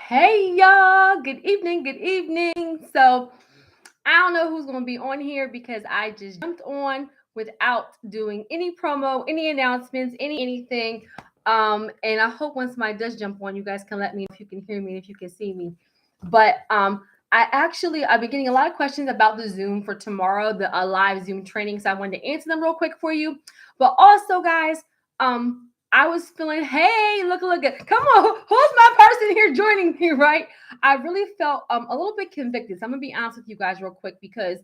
Hey y'all, good evening, good evening. So I don't know who's going to be on here because I just jumped on without doing any promo, any announcements, anything. And I hope once somebody does jump on, you guys can let me know if you can hear me, if you can see me. But I've been getting a lot of questions about the Zoom for tomorrow, the live Zoom training. So I wanted to answer them real quick for you. But also, guys, I was feeling, hey, look, come on, who's my person here joining me, right? I really felt a little bit convicted. So I'm gonna be honest with you guys real quick because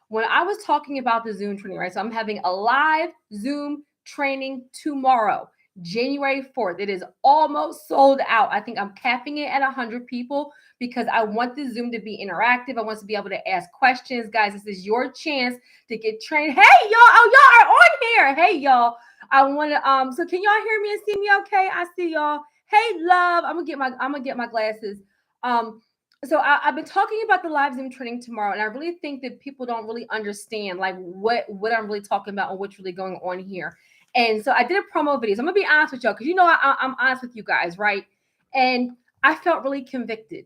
when I was talking about the Zoom training, right? So I'm having a live Zoom training tomorrow, January 4th. It is almost sold out. I think I'm capping it at 100 people because I want the Zoom to be interactive. I want to be able to ask questions. Guys, this is your chance to get trained. Hey, y'all. Oh, y'all are on here. Hey, y'all. I want to so can y'all hear me and see me okay? I see y'all. Hey, love. I'm gonna get my glasses. I've been talking about the live Zoom training tomorrow, and I really think that people don't really understand like what I'm really talking about and what's really going on here. And so I did a promo video. So I'm gonna be honest with y'all because I'm honest with you guys, right? And I felt really convicted.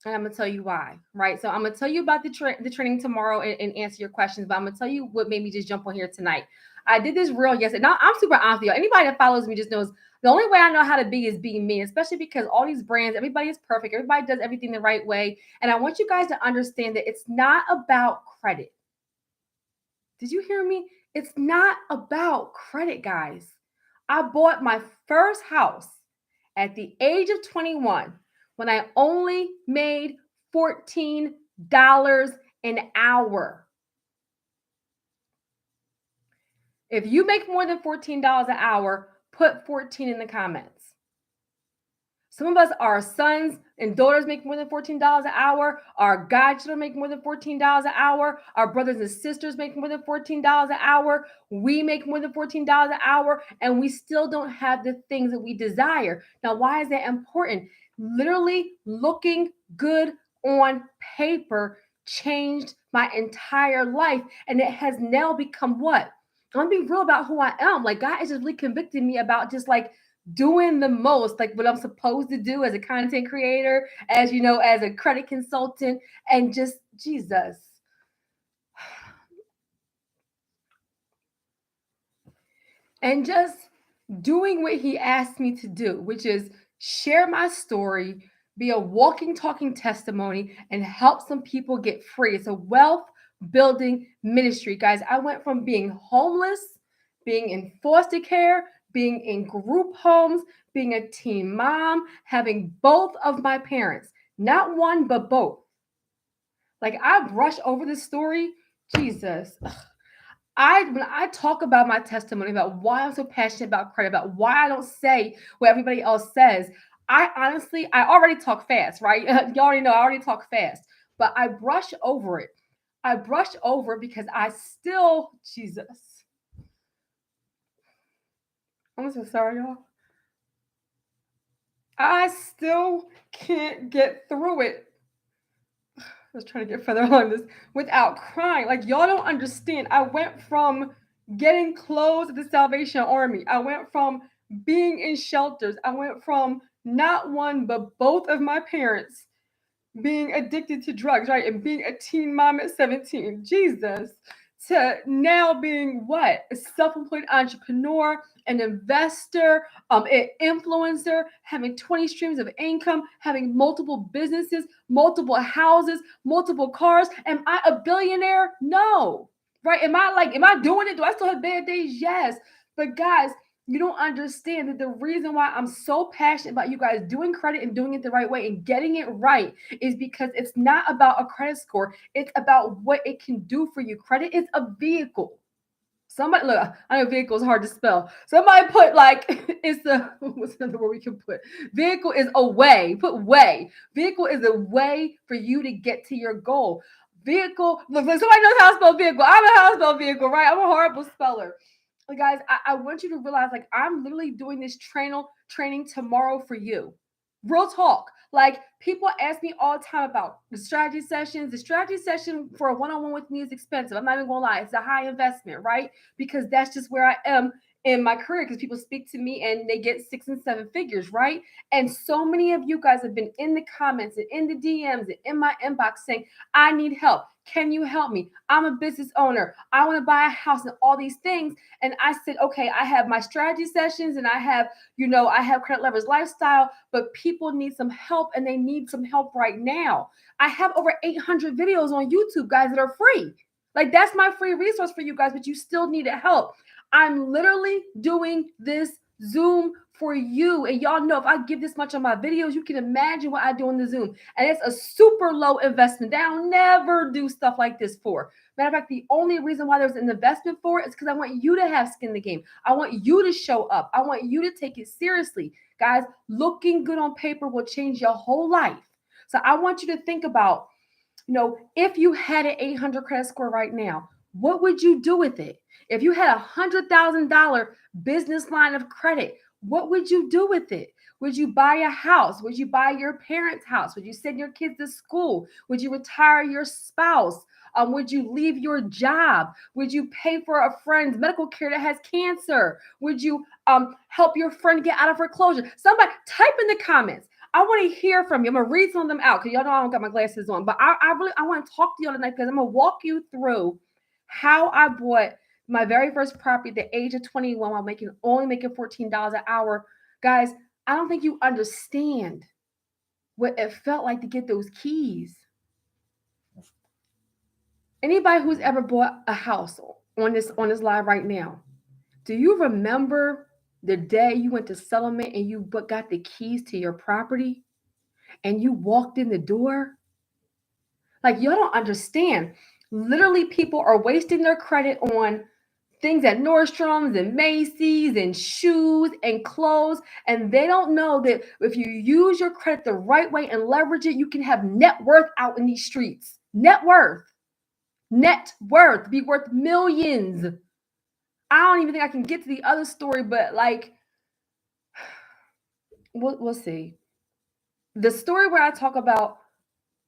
And I'm gonna tell you why, right? So I'm gonna tell you about the training tomorrow and answer your questions, but I'm gonna tell you what made me just jump on here tonight. I did this reel yesterday. Now I'm super honest with you. Anybody that follows me just knows the only way I know how to be is being me, especially because all these brands, everybody is perfect, everybody does everything the right way. And I want you guys to understand that it's not about credit. Did you hear me? It's not about credit, guys. I bought my first house at the age of 21 when I only made $14 an hour. If you make more than $14 an hour, put 14 in the comments. Some of us, our sons and daughters make more than $14 an hour. Our godchildren make more than $14 an hour. Our brothers and sisters make more than $14 an hour. We make more than $14 an hour, and we still don't have the things that we desire. Now, why is that important? Literally looking good on paper changed my entire life, and it has now become what? I'm gonna be real about who I am. Like, God is just really convicting me about just like doing the most, like what I'm supposed to do as a content creator, as you know, as a credit consultant, and just Jesus. And just doing what he asked me to do, which is share my story, be a walking, talking testimony, and help some people get free. It's a wealth building ministry, guys. I went from being homeless, being in foster care, being in group homes, being a teen mom, having both of my parents, not one, but both. Like I brush over this story, Jesus. When I talk about my testimony, about why I'm so passionate about credit, about why I don't say what everybody else says, I already talk fast, right? You already know I already talk fast, but I brush over it. I brush over because I still, Jesus. I'm so sorry, y'all. I still can't get through it. I was trying to get further on this without crying. Like, y'all don't understand. I went from getting clothes at the Salvation Army. I went from being in shelters. I went from not one, but both of my parents being addicted to drugs, right? And being a teen mom at 17. Jesus. To now being what? A self-employed entrepreneur, an investor, an influencer, having 20 streams of income, having multiple businesses, multiple houses, multiple cars. Am I a billionaire? No. Right? Am I doing it? Do I still have bad days? Yes. But guys, you don't understand that the reason why I'm so passionate about you guys doing credit and doing it the right way and getting it right is because it's not about a credit score. It's about what it can do for you. Credit is a vehicle. Somebody look, I know vehicle is hard to spell. Somebody put like it's the what's another word we can put? Vehicle is a way. Put way. Vehicle is a way for you to get to your goal. Vehicle, look, somebody knows how to spell vehicle. I know how to spell vehicle, right? I'm a horrible speller. Like, guys, I want you to realize, like, I'm literally doing this training tomorrow for you. Real talk. Like, people ask me all the time about the strategy sessions. The strategy session for a one-on-one with me is expensive. I'm not even gonna lie, it's a high investment, right? Because that's just where I am in my career because people speak to me and they get 6 and 7 figures, right? And so many of you guys have been in the comments and in the DMs and in my inbox saying, I need help. Can you help me? I'm a business owner. I want to buy a house and all these things. And I said, okay, I have my strategy sessions and I have, I have Credit Lovers Lifestyle, but people need some help and they need some help right now. I have over 800 videos on YouTube, guys, that are free. Like, that's my free resource for you guys, but you still need help. I'm literally doing this Zoom for you. And y'all know if I give this much on my videos, you can imagine what I do on the Zoom. And it's a super low investment that I'll never do stuff like this for. Matter of fact, the only reason why there's an investment for it is because I want you to have skin in the game. I want you to show up. I want you to take it seriously. Guys, looking good on paper will change your whole life. So I want you to think about, if you had an 800 credit score right now, what would you do with it? If you had $100,000 business line of credit, what would you do with it? Would you buy a house? Would you buy your parents' house? Would you send your kids to school? Would you retire your spouse? Would you leave your job? Would you pay for a friend's medical care that has cancer? Would you help your friend get out of foreclosure? Somebody type in the comments. I want to hear from you. I'm going to read some of them out because y'all know I don't got my glasses on. But I want to talk to y'all tonight because I'm going to walk you through how I bought my very first property at the age of 21 while only making $14 an hour. Guys, I don't think you understand what it felt like to get those keys. Anybody who's ever bought a house on this live right now, do you remember the day you went to settlement and you got the keys to your property and you walked in the door? Like, y'all don't understand. Literally, people are wasting their credit on things at Nordstrom's and Macy's and shoes and clothes. And they don't know that if you use your credit the right way and leverage it, you can have net worth out in these streets. Net worth, be worth millions. I don't even think I can get to the other story, but like, we'll see. The story where I talk about,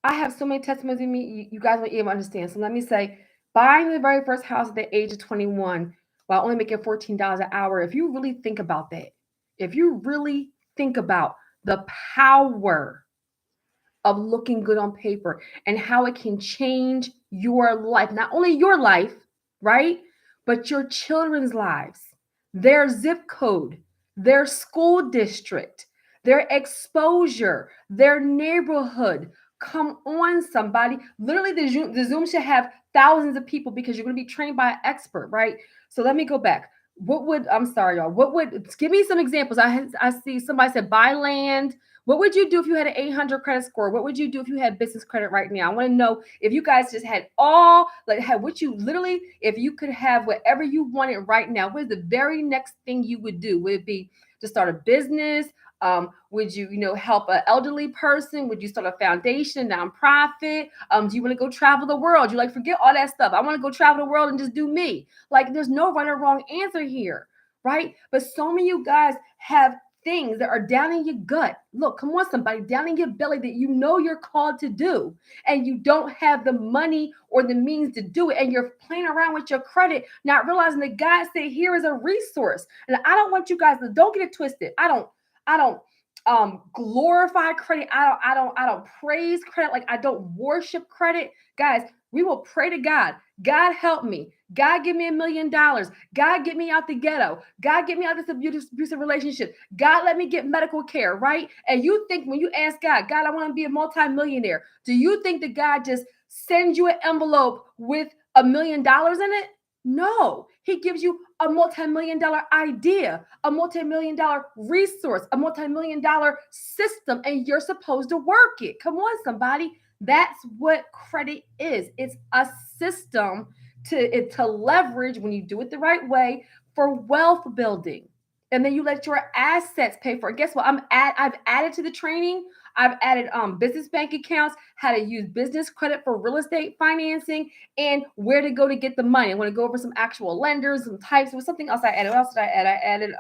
I have so many testimonies in me, you guys won't even understand. So let me say, buying the very first house at the age of 21 while only making $14 an hour, if you really think about that, if you really think about the power of looking good on paper and how it can change your life, not only your life, right, but your children's lives, their zip code, their school district, their exposure, their neighborhood. Come on, somebody. Literally, the Zoom should have thousands of people because you're going to be trained by an expert, right? So let me go back. I'm sorry, y'all. Give me some examples. I see somebody said buy land. What would you do if you had an 800 credit score? What would you do if you had business credit right now? I want to know if you guys just had if you could have whatever you wanted right now, what is the very next thing you would do? Would it be to start a business? Would you, help an elderly person? Would you start a foundation, nonprofit? Do you want to go travel the world? You forget all that stuff. I want to go travel the world and just do me. Like, there's no right or wrong answer here, right? But so many of you guys have things that are down in your gut. Look, come on, somebody, down in your belly that you're called to do, and you don't have the money or the means to do it, and you're playing around with your credit, not realizing that God said here is a resource. And I don't want you guys to, don't get it twisted. I don't glorify credit. I don't praise credit. Like, I don't worship credit. Guys, we will pray to God. God, help me. God, give me $1 million. God, get me out the ghetto. God, get me out of this abusive relationship. God, let me get medical care, right? And you think when you ask God, I want to be a multimillionaire, do you think that God just sends you an envelope with $1 million in it? No, he gives you a multi-million-dollar idea, a multi-million-dollar resource, a multi-million-dollar system, and you're supposed to work it. Come on, somebody. That's what credit is. It's a system to leverage when you do it the right way for wealth building. And then you let your assets pay for it. Guess what? I've added to the training. I've added business bank accounts, how to use business credit for real estate financing, and where to go to get the money. I want to go over some actual lenders, some types. There was something else I added. What else did I add? I added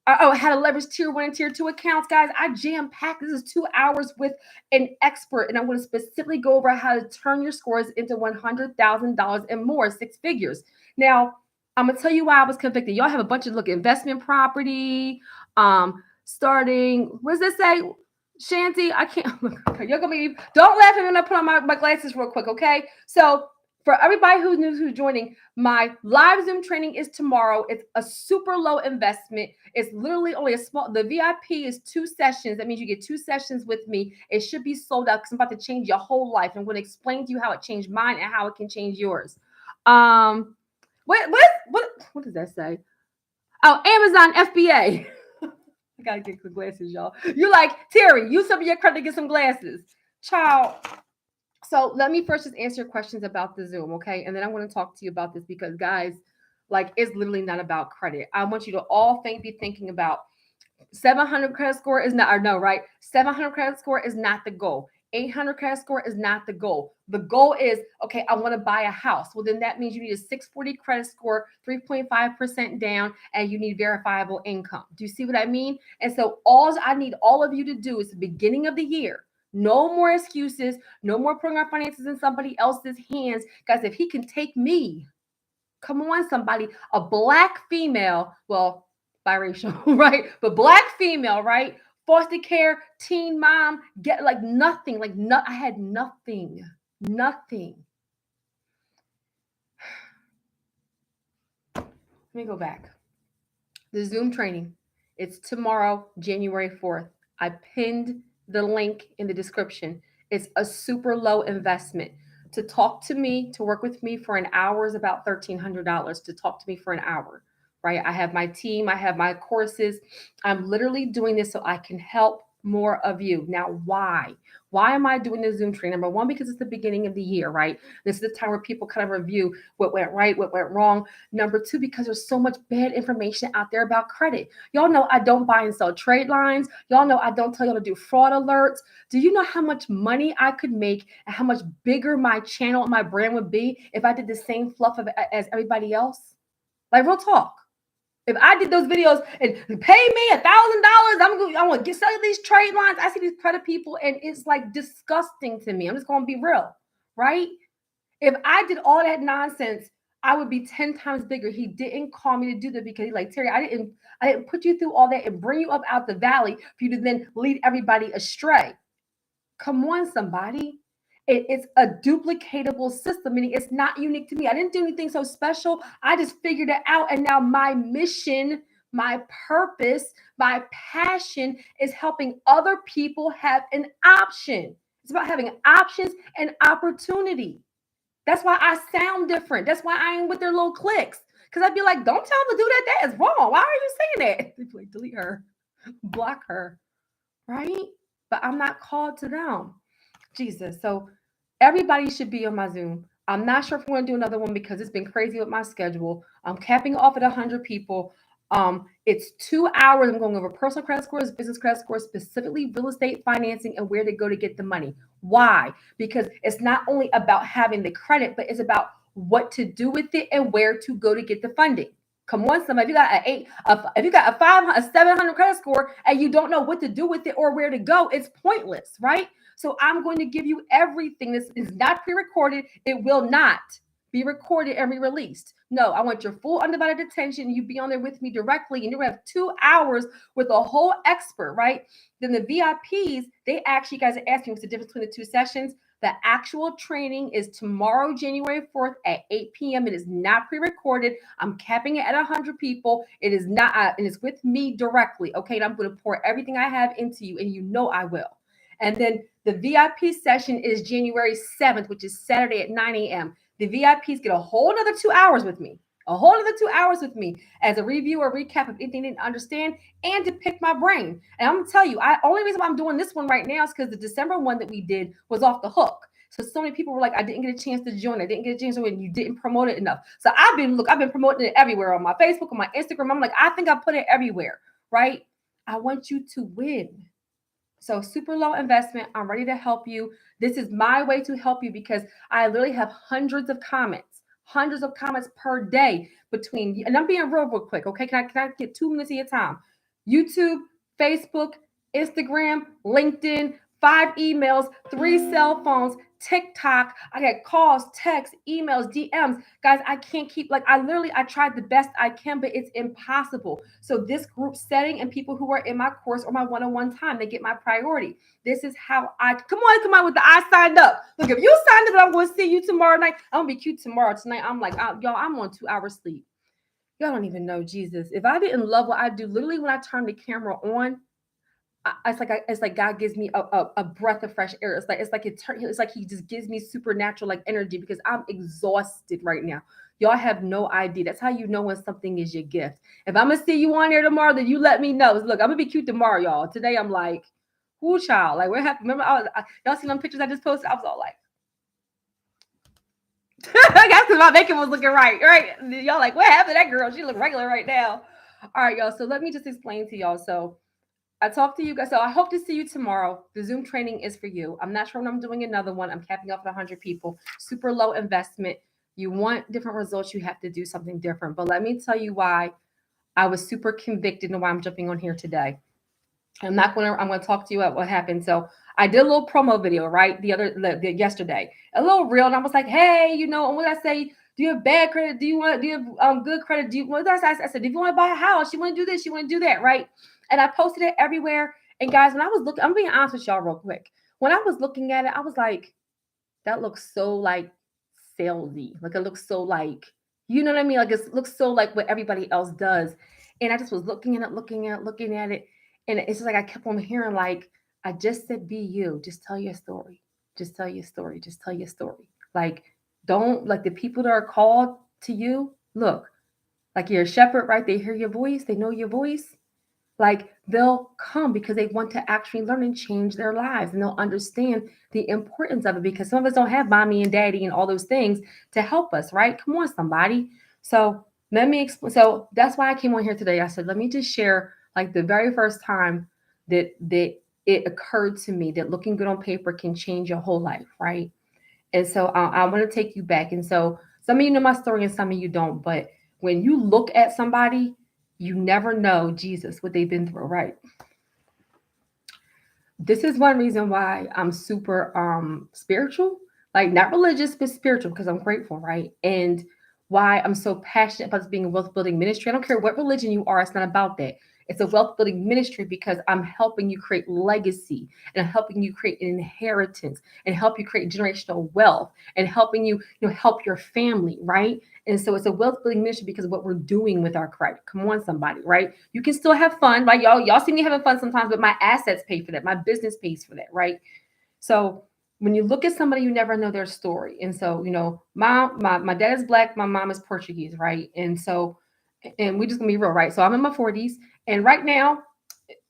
how to leverage tier 1 and tier 2 accounts. Guys, I jam-packed. This is 2 hours with an expert, and I'm going to specifically go over how to turn your scores into $100,000 and more, 6 figures. Now, I'm gonna tell you why I was convicted. Y'all have a bunch of investment property, starting. What does this say? Shanty, I can't. You're gonna be. Don't laugh at me when I put on my glasses real quick, okay? So for everybody who's joining, my live Zoom training is tomorrow. It's a super low investment. It's literally only a small. The VIP is 2 sessions. That means you get 2 sessions with me. It should be sold out because I'm about to change your whole life. I'm going to explain to you how it changed mine and how it can change yours. What does that say? Oh, Amazon FBA. I gotta get the glasses, y'all. You're like, Terry, use some of your credit to get some glasses. Child. So let me first just answer your questions about the Zoom, okay? And then I want to talk to you about this because, guys, like, it's literally not about credit. I want you to all be thinking about 700 credit score is not, or no, right? 700 credit score is not the goal. 800 credit score is not the goal. The goal is, okay, I want to buy a house. Well, then that means you need a 640 credit score, 3.5% down, and you need verifiable income. Do you see what I mean? And so all I need all of you to do is the beginning of the year. No more excuses. No more putting our finances in somebody else's hands. Guys, if he can take me, come on, somebody, a Black female, well, biracial, right? But Black female, right? Foster care, teen mom, get like nothing, I had nothing. Let me go back. The Zoom training, it's tomorrow, January 4th. I pinned the link in the description. It's a super low investment. To talk to me, to work with me for an hour is about $1,300 to talk to me for an hour, right? I have my team, I have my courses. I'm literally doing this so I can help more of you. Now, why? Why am I doing the Zoom training? Number one, because it's the beginning of the year, right? This is the time where people kind of review what went right, what went wrong. Number two, because there's so much bad information out there about credit. Y'all know I don't buy and sell trade lines. Y'all know I don't tell y'all to do fraud alerts. Do you know how much money I could make and how much bigger my channel and my brand would be if I did the same fluff as everybody else? Like, real talk. If I did those videos and pay me $1,000, I want to get sell these trade lines. I see these credit people and it's like disgusting to me. I'm just going to be real, right? If I did all that nonsense, I would be 10 times bigger. He didn't call me to do that because he's like, Terry, I didn't put you through all that and bring you up out the valley for you to then lead everybody astray. Come on, somebody. It's a duplicatable system, meaning it's not unique to me. I didn't do anything so special. I just figured it out. And now my mission, my purpose, my passion is helping other people have an option. It's about having options and opportunity. That's why I sound different. That's why I ain't with their little clicks. Because I'd be like, don't tell them to do that. That is wrong. Why are you saying that? They'd be like, delete her, block her, right? But I'm not called to them. Jesus. So everybody should be on my Zoom. I'm not sure if we're going to do another one because it's been crazy with my schedule. I'm capping off at 100 people. It's 2 hours. I'm going over personal credit scores, business credit scores, specifically real estate financing and where to go to get the money. Why? Because it's not only about having the credit, but it's about what to do with it and where to go to get the funding. Come on, somebody. If you got if you got a 700 credit score and you don't know what to do with it or where to go, it's pointless, right? So I'm going to give you everything. This is not pre-recorded. It will not be recorded and re-released. No, I want your full undivided attention. You be on there with me directly, and you're gonna have 2 hours with a whole expert, right? Then the VIPs, they actually, guys are asking what's the difference between the 2 sessions. The actual training is tomorrow, January 4th at 8 p.m. It is not pre-recorded. I'm capping it at 100 people. It is not, and it's with me directly. Okay, and I'm going to pour everything I have into you, and you know I will. And then the VIP session is January 7th, which is Saturday at 9 a.m. The VIPs get a whole other 2 hours with me. A whole other 2 hours with me as a review or recap of anything they didn't understand and to pick my brain. And I'm going to tell you, only reason why I'm doing this one right now is because the December one that we did was off the hook. So many people were like, I didn't get a chance to join. I didn't get a chance to win. You didn't promote it enough. So I've been promoting it everywhere on my Facebook, on my Instagram. I'm like, I think I put it everywhere, right? I want you to win. So super low investment. I'm ready to help you. This is my way to help you because I literally have hundreds of comments per day between, and I'm being real quick. Okay. Can I get 2 minutes of your time? YouTube, Facebook, Instagram, LinkedIn, 5 emails, 3 cell phones, TikTok. I get calls, texts, emails, DMs. Guys, I can't keep, like, I tried the best I can, but it's impossible. So this group setting and people who are in my course or my one-on-one time, they get my priority. This is how come on with the I signed up. Look, if you signed up, I'm going to see you tomorrow night. I'm going to be cute tomorrow. Tonight, I'm like, y'all, I'm on 2 hours sleep. Y'all don't even know, Jesus. If I didn't love what I do, literally when I turn the camera on, it's like God gives me a breath of fresh air. It's like He just gives me supernatural like energy because I'm exhausted right now. Y'all have no idea. That's how you know when something is your gift. If I'm gonna see you on there tomorrow, then you let me know. Look, I'm gonna be cute tomorrow, y'all. Today I'm like, whoo, child. Like, what happened? Remember, y'all seen them pictures I just posted? I was all like, I guess because my makeup was looking right? Y'all like, what happened to that girl? She look regular right now. All right, y'all. So let me just explain to y'all. So I talked to you guys. So I hope to see you tomorrow. The Zoom training is for you. I'm not sure when I'm doing another one. I'm capping off at 100 people. Super low investment. You want different results, you have to do something different. But let me tell you why I was super convicted and why I'm jumping on here today. I'm going to talk to you about what happened. So I did a little promo video, right? Yesterday, a little reel. And I was like, hey, and what I say, do you have bad credit? Do you have good credit? What did I say? I said, if you want to buy a house, you want to do this, you want to do that, right? And I posted it everywhere. And guys, when I was looking, I'm being honest with y'all real quick. When I was looking at it, I was like, that looks so like salesy. Like it looks so like, you know what I mean? Like it looks so like what everybody else does. And I just was looking at it. And it's just like I kept on hearing like, I just said, be you. Just tell your story. Just tell your story. Just tell your story. Like, don't, like the people that are called to you, look, like you're a shepherd, right? They hear your voice. They know your voice. Like they'll come because they want to actually learn and change their lives, and they'll understand the importance of it because some of us don't have mommy and daddy and all those things to help us, right? Come on, somebody. So let me explain. So that's why I came on here today. I said, let me just share like the very first time that it occurred to me that looking good on paper can change your whole life, right? And so I want to take you back. And so some of you know my story and some of you don't, but when you look at somebody, you never know, Jesus, what they've been through, right? This is one reason why I'm super spiritual, like not religious, but spiritual, because I'm grateful, right? And why I'm so passionate about this being a wealth building ministry. I don't care what religion you are, it's not about that. It's a wealth building ministry because I'm helping you create legacy and I'm helping you create an inheritance and help you create generational wealth and helping you, help your family, right? And so it's a wealth building ministry because of what we're doing with our credit. Come on, somebody, right? You can still have fun, right? Y'all see me having fun sometimes, but my assets pay for that. My business pays for that, right? So when you look at somebody, you never know their story. And so, my dad is Black, my mom is Portuguese, right? And so, and we just gonna be real, right? So I'm in my 40s, and right now,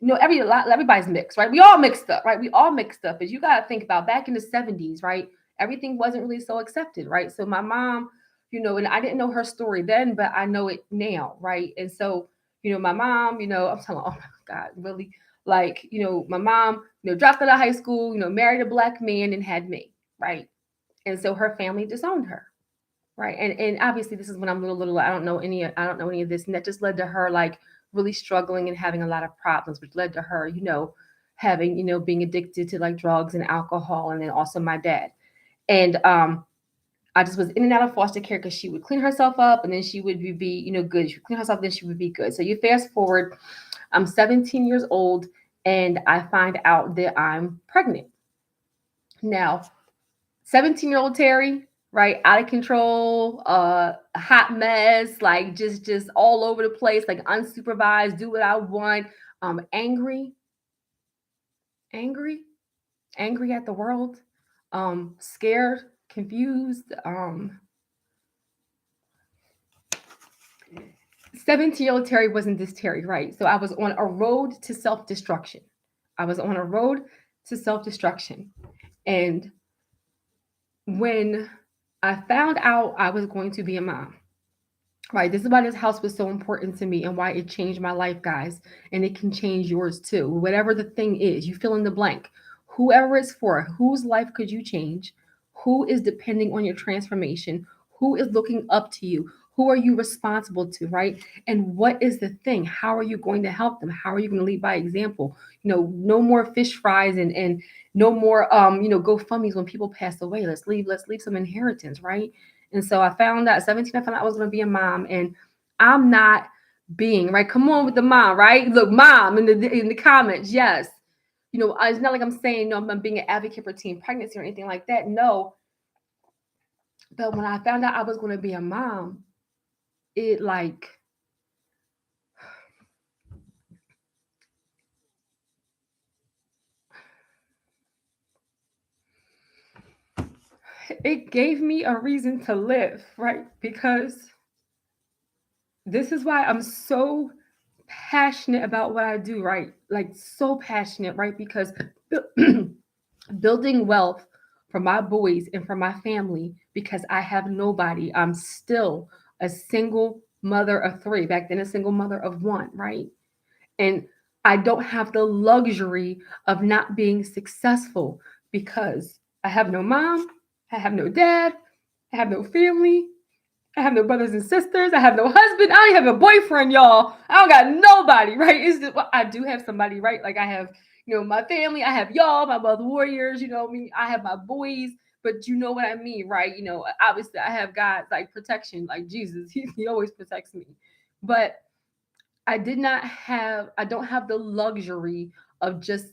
everybody's mixed, right? We all mixed up, right? We all mixed up. As you gotta think about back in the 70s, right? Everything wasn't really so accepted, right? So my mom, and I didn't know her story then, but I know it now, right? And so, my mom, I'm telling, oh my God, really? Like, my mom, dropped out of high school, married a Black man and had me, right? And so her family disowned her, right? And obviously this is when I'm little. I don't know any of this, and that just led to her like really struggling and having a lot of problems, which led to her, having, being addicted to like drugs and alcohol, and then also my dad. And I just was in and out of foster care because she would clean herself up and then she would be good. She would clean herself, then she would be good. So you fast forward, I'm 17 years old and I find out that I'm pregnant. Now, 17-year-old Terri, right? Out of control, a hot mess, like just all over the place, like unsupervised, do what I want, angry at the world, scared, confused, 17-year-old Terri wasn't this Terri, right? So I was on a road to self-destruction. And when I found out I was going to be a mom, right? This is why this house was so important to me and why it changed my life, guys. And it can change yours too. Whatever the thing is, you fill in the blank. Whoever it's for, whose life could you change? Who is depending on your transformation? Who is looking up to you? Who are you responsible to, right? And what is the thing? How are you going to help them? How are you going to lead by example? No more fish fries and no more GoFundMe's when people pass away. Let's leave some inheritance, right? And so I found out at 17, I found out I was going to be a mom, and I'm not being right. Come on with the mom, right? Look, mom in the comments, yes. It's not like I'm saying no, I'm being an advocate for teen pregnancy or anything like that. No, but when I found out I was going to be a mom, it like it gave me a reason to live, right? Because this is why I'm so passionate about what I do, right? Like so passionate, right? Because building wealth for my boys and for my family, because I have nobody. I'm still a single mother of three, back then a single mother of one, right? And I don't have the luxury of not being successful because I have no mom, I have no dad, I have no family, I have no brothers and sisters. I have no husband. I don't even have a boyfriend, y'all. I don't got nobody, right? It's just, well, I do have somebody, right? Like I have, my family. I have y'all, my mother warriors. Me. I have my boys, but you know what I mean, right? Obviously, I have God's like protection, like Jesus. He always protects me, but I don't have the luxury of just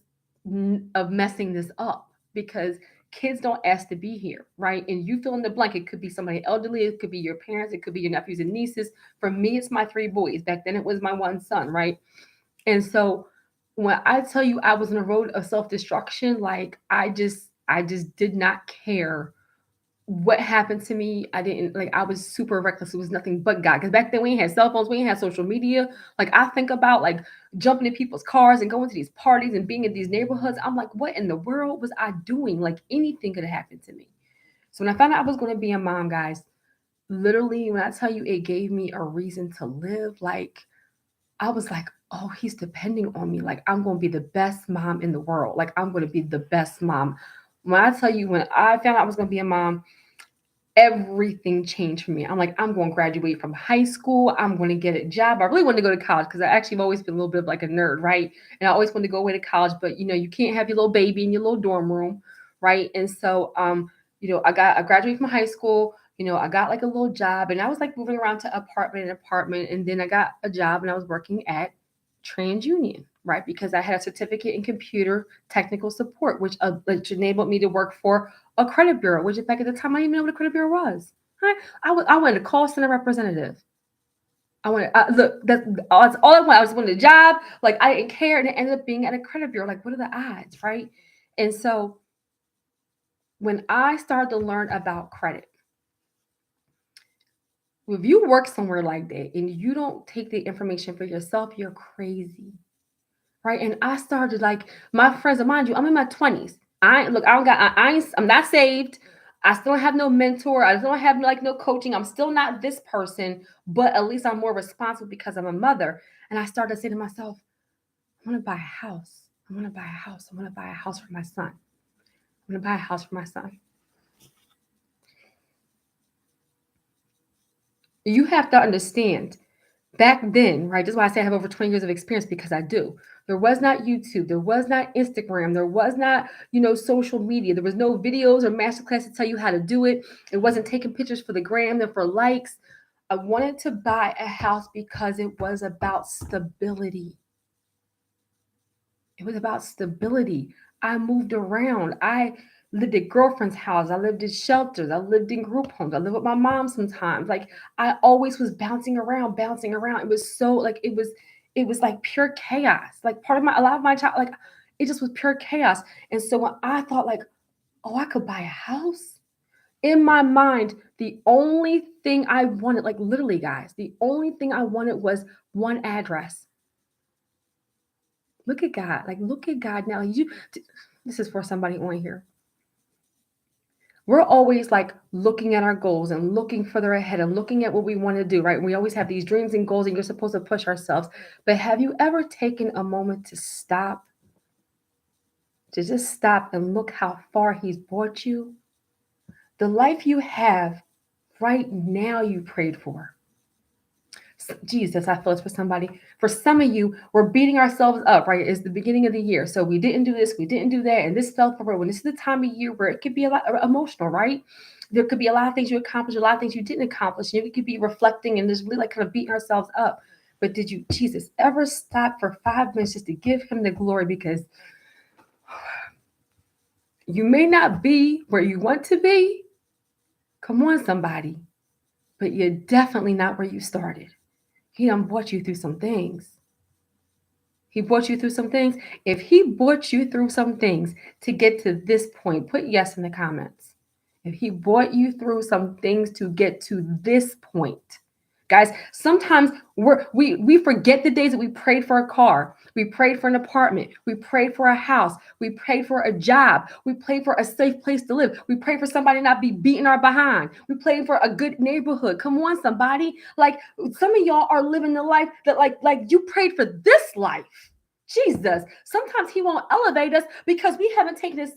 of messing this up because kids don't ask to be here, right? And you fill in the blank. It could be somebody elderly, it could be your parents, it could be your nephews and nieces. For me, it's my three boys. Back then, it was my one son, right? And so when I tell you I was on a road of self destruction, like I just did not care what happened to me. I didn't like, I was super reckless. It was nothing but God. Because back then we ain't had cell phones, we ain't had social media. Like I think about like jumping in people's cars and going to these parties and being in these neighborhoods. I'm like, what in the world was I doing? Like anything could have happened to me. So when I found out I was going to be a mom, guys, literally when I tell you it gave me a reason to live, like I was like, oh, he's depending on me. Like I'm going to be the best mom in the world. Like I'm going to be the best mom. When I tell you, when I found out I was going to be a mom, everything changed for me. I'm like, I'm going to graduate from high school. I'm going to get a job. I really wanted to go to college because I actually have always been a little bit of like a nerd, right? And I always wanted to go away to college, but you can't have your little baby in your little dorm room, right? And so, I graduated from high school. I got like a little job, and I was like moving around to apartment, and then I got a job, and I was working at TransUnion, right? Because I had a certificate in computer technical support, which enabled me to work for a credit bureau, which back at the time I didn't even know what a credit bureau was. Right? I wanted a call center representative. I wanted look. That's all I wanted. I just wanted a job. Like I didn't care, and it ended up being at a credit bureau. Like what are the odds, right? And so when I started to learn about credit, if you work somewhere like that and you don't take the information for yourself, you're crazy, right? And I started like my friends, and mind you, I'm in my 20s. I don't got, I'm not saved. I still don't have no mentor. I still don't have like no coaching. I'm still not this person, but at least I'm more responsible because I'm a mother. And I started to say to myself, I want to buy a house. I want to buy a house. I want to buy a house for my son. I want to buy a house for my son. You have to understand back then, right? This is why I say I have over 20 years of experience because I do. There was not YouTube. There was not Instagram. There was not, social media. There was no videos or masterclass to tell you how to do it. It wasn't taking pictures for the gram and for likes. I wanted to buy a house because it was about stability. It was about stability. I moved around. I lived at girlfriends' house. I lived in shelters. I lived in group homes. I lived with my mom sometimes. Like I always was bouncing around, bouncing around. It was so like it was like pure chaos. Like a lot of my child, like it just was pure chaos. And so when I thought like, oh, I could buy a house. In my mind, the only thing I wanted, like literally, guys, the only thing I wanted was one address. Look at God. Like, look at God now. This is for somebody on here. We're always like looking at our goals and looking further ahead and looking at what we want to do, right? We always have these dreams and goals, and you're supposed to push ourselves. But have you ever taken a moment to stop, to just stop and look how far He's brought you? The life you have right now, you prayed for. Jesus, I feel it's for somebody. For some of you, we're beating ourselves up, right? It's the beginning of the year. So we didn't do this, we didn't do that, and this fell through. When this is the time of year where it could be a lot emotional, right? There could be a lot of things you accomplished, a lot of things you didn't accomplish. And we could be reflecting and just really like kind of beating ourselves up. But did you, Jesus, ever stop for 5 minutes just to give him the glory? Because you may not be where you want to be. Come on, somebody. But you're definitely not where you started. He done brought you through some things. He brought you through some things. If he brought you through some things to get to this point, put yes in the comments. If he brought you through some things to get to this point, guys, sometimes we forget the days that we prayed for a car, we prayed for an apartment, we prayed for a house, we prayed for a job, we prayed for a safe place to live, we prayed for somebody not be beating our behind, we prayed for a good neighborhood. Come on, somebody. Like some of y'all are living the life that like you prayed for this life. Jesus, sometimes he won't elevate us because we haven't taken a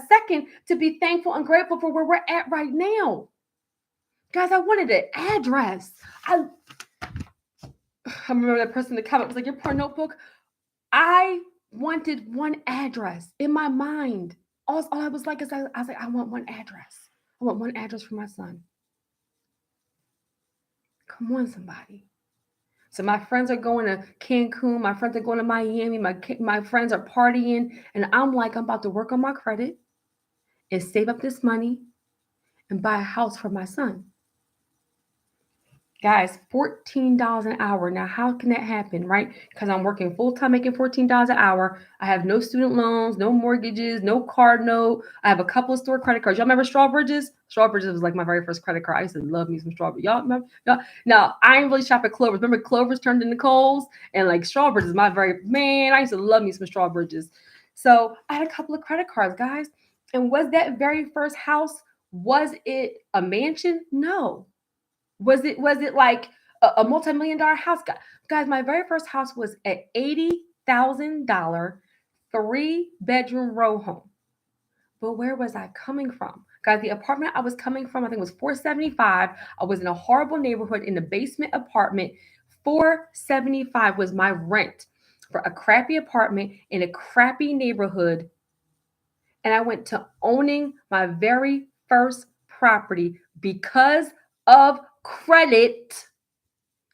second to be thankful and grateful for where we're at right now. Guys, I wanted an address. I remember that person in the comment was like, your poor notebook. I wanted one address in my mind. All I was like is I was like, I want one address. I want one address for my son. Come on, somebody. So my friends are going to Cancun. My friends are going to Miami. My friends are partying. And I'm like, I'm about to work on my credit and save up this money and buy a house for my son. Guys, $14 an hour. Now, how can that happen, right? Because I'm working full-time making $14 an hour. I have no student loans, no mortgages, no card note. I have a couple of store credit cards. Y'all remember Strawbridge's? Strawbridge's was like my very first credit card. I used to love me some Strawbridge. Y'all remember? Now, I ain't really shop at Clover's. Remember Clover's turned into Kohl's? And like Strawbridge's is my man, I used to love me some Strawbridge's. So I had a couple of credit cards, guys. And was that very first house, was it a mansion? No. Was it like a multi-million-dollar house? Guys, my very first house was an $80,000 3-bedroom row home. But where was I coming from? Guys, the apartment I was coming from, I think it was 475. I was in a horrible neighborhood in the basement apartment. 475 was my rent for a crappy apartment in a crappy neighborhood. And I went to owning my very first property because of credit.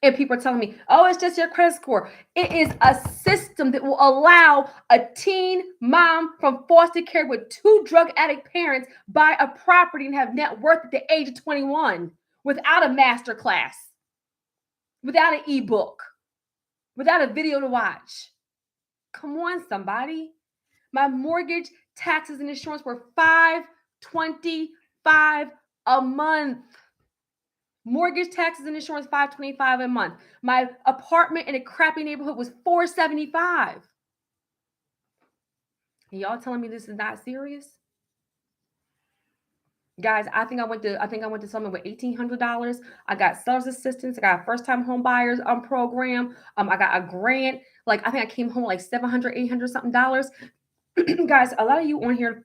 And people are telling me, oh, it's just your credit score. It is a system that will allow a teen mom from foster care with 2 drug addict parents buy a property and have net worth at the age of 21 without a master class, without an eBook, without a video to watch. Come on, somebody. My mortgage, taxes, and insurance were $525 a month. Mortgage, taxes, and insurance, $525 a month. My apartment in a crappy neighborhood was $475. And y'all telling me this is not serious? Guys, I think I went to something with $1,800. I got seller's assistance. I got a first-time home buyers program. I got a grant. Like I think I came home like $700, $800 something dollars. Guys, a lot of you on here,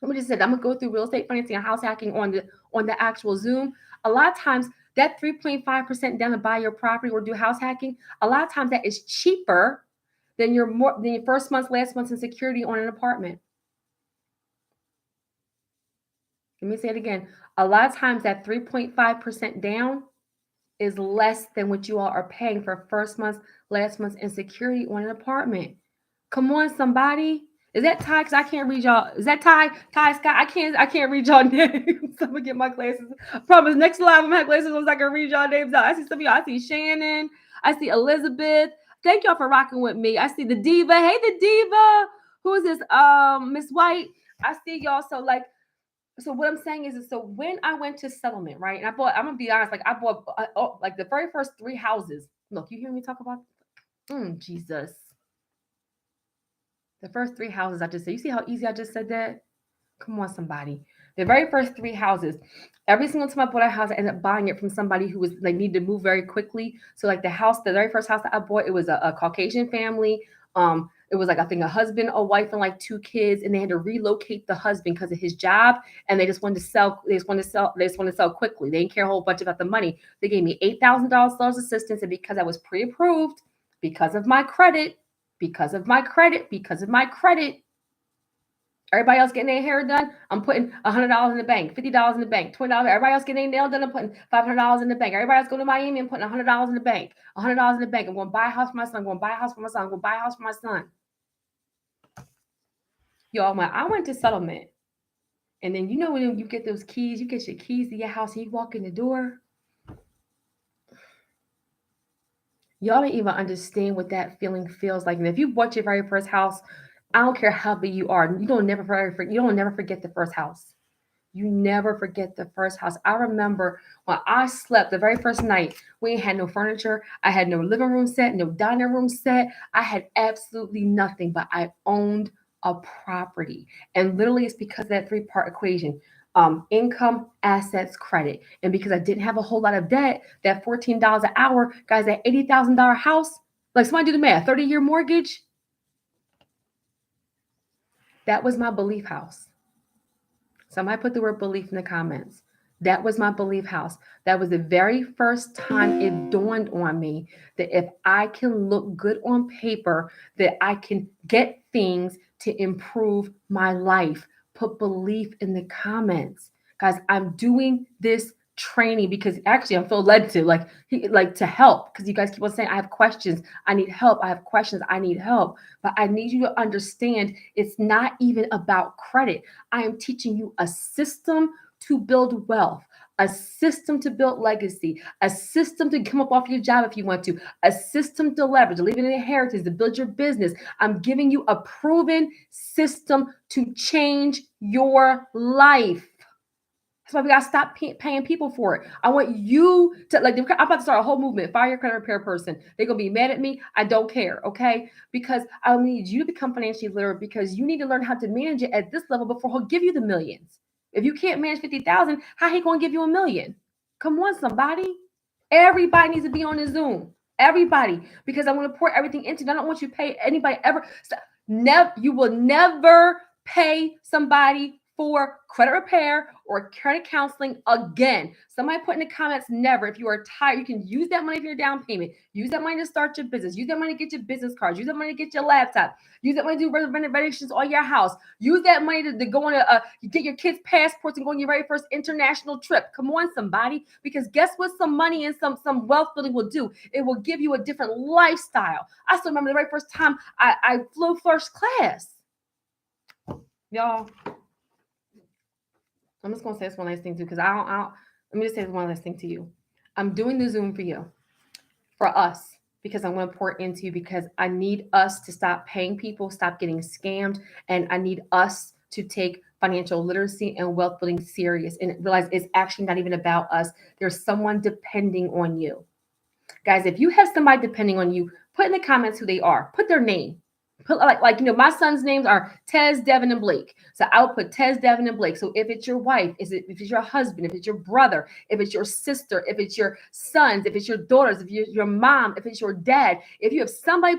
let me just say, I'm gonna go through real estate financing and house hacking on the actual Zoom. A lot of times that 3.5% down to buy your property or do house hacking, a lot of times that is cheaper than your first month's, last month's insecurity on an apartment. Let me say it again. A lot of times that 3.5% down is less than what you all are paying for first month's, last month's insecurity on an apartment. Come on, somebody. Is that Ty? Because I can't read y'all. Is that Ty? Ty Scott? I can't read y'all names. I'm gonna get my glasses. I promise next live I'm gonna have glasses so I can read y'all names out. I see some of y'all. I see Shannon. I see Elizabeth. Thank y'all for rocking with me. I see the Diva. Hey, the Diva. Who is this? Miss White. I see y'all. So what I'm saying is so when I went to settlement, right? And I'm gonna be honest, like I bought like the very first 3 houses. Look, you hear me talk about Jesus. The first 3 houses I just said. You see how easy I just said that? Come on, somebody. The very first 3 houses. Every single time I bought a house, I ended up buying it from somebody who was like needed to move very quickly. So like the very first house that I bought, it was a Caucasian family. it was like, I think a husband, a wife, and like 2 kids, and they had to relocate the husband because of his job, and they just wanted to sell. They just wanted to sell quickly. They didn't care a whole bunch about the money. They gave me $8,000 sales assistance, and because I was pre-approved, because of my credit, because of my credit, because of my credit. Everybody else getting their hair done, I'm putting $100 in the bank, $50 in the bank, $20. Everybody else getting their nail done, I'm putting $500 in the bank. Everybody else going to Miami, I'm putting $100 in the bank, $100 in the bank. I'm going to buy a house for my son. I'm going to buy a house for my son. I'm going to buy a house for my son. Y'all, when I went to settlement, and then when you get those keys, you get your keys to your house, and you walk in the door. Y'all don't even understand what that feeling feels like. And if you bought your very first house, I don't care how big you are, you don't never forget the first house. You never forget the first house. I remember when I slept the very first night, we ain't had no furniture. I had no living room set, no dining room set. I had absolutely nothing, but I owned a property. And literally it's because of that 3-part equation. Income, assets, credit. And because I didn't have a whole lot of debt, that $14 an hour, guys, that $80,000 house, like somebody do the math, 30-year mortgage, that was my belief house. Somebody put the word belief in the comments. That was my belief house. That was the very first time it dawned on me that if I can look good on paper, that I can get things to improve my life. Put belief in the comments. Guys, I'm doing this training because actually I feel led to like to help, because you guys keep on saying I have questions, I need help, I have questions, I need help. But I need you to understand it's not even about credit. I am teaching you a system to build wealth, a system to build legacy, a system to come up off your job if you want to, a system to leverage, to leave an inheritance, to build your business. I'm giving you a proven system to change your life. That's why we gotta stop paying people for it. I want you to I'm about to start a whole movement. Fire your credit repair person. They're gonna be mad at me. I don't care, okay? Because I need you to become financially literate, because you need to learn how to manage it at this level before he'll give you the millions. If you can't manage 50,000, how he gonna give you $1 million? Come on, somebody. Everybody needs to be on the Zoom. Everybody, because I want to pour everything into you. I don't want you to pay anybody ever. You will never pay somebody for credit repair or credit counseling again. Somebody put in the comments, never. If you are tired, you can use that money for your down payment. Use that money to start your business. Use that money to get your business cards. Use that money to get your laptop. Use that money to do renovations on your house. Use that money to go on get your kids' passports and go on your very first international trip. Come on, somebody. Because guess what some money and some wealth building will do? It will give you a different lifestyle. I still remember the very first time I flew first class. Y'all, I'm just going to say this one last thing too, because let me just say this one last thing to you. I'm doing the Zoom for you, for us, because I'm going to pour into you, because I need us to stop paying people, stop getting scammed, and I need us to take financial literacy and wealth building serious and realize it's actually not even about us. There's someone depending on you. Guys, if you have somebody depending on you, put in the comments who they are. Put their name. Put my son's names are Tez, Devin, and Blake. So I'll put Tez, Devin, and Blake. So if it's your wife, if it's your husband, if it's your brother, if it's your sister, if it's your sons, if it's your daughters, if it's your mom, if it's your dad, if you have somebody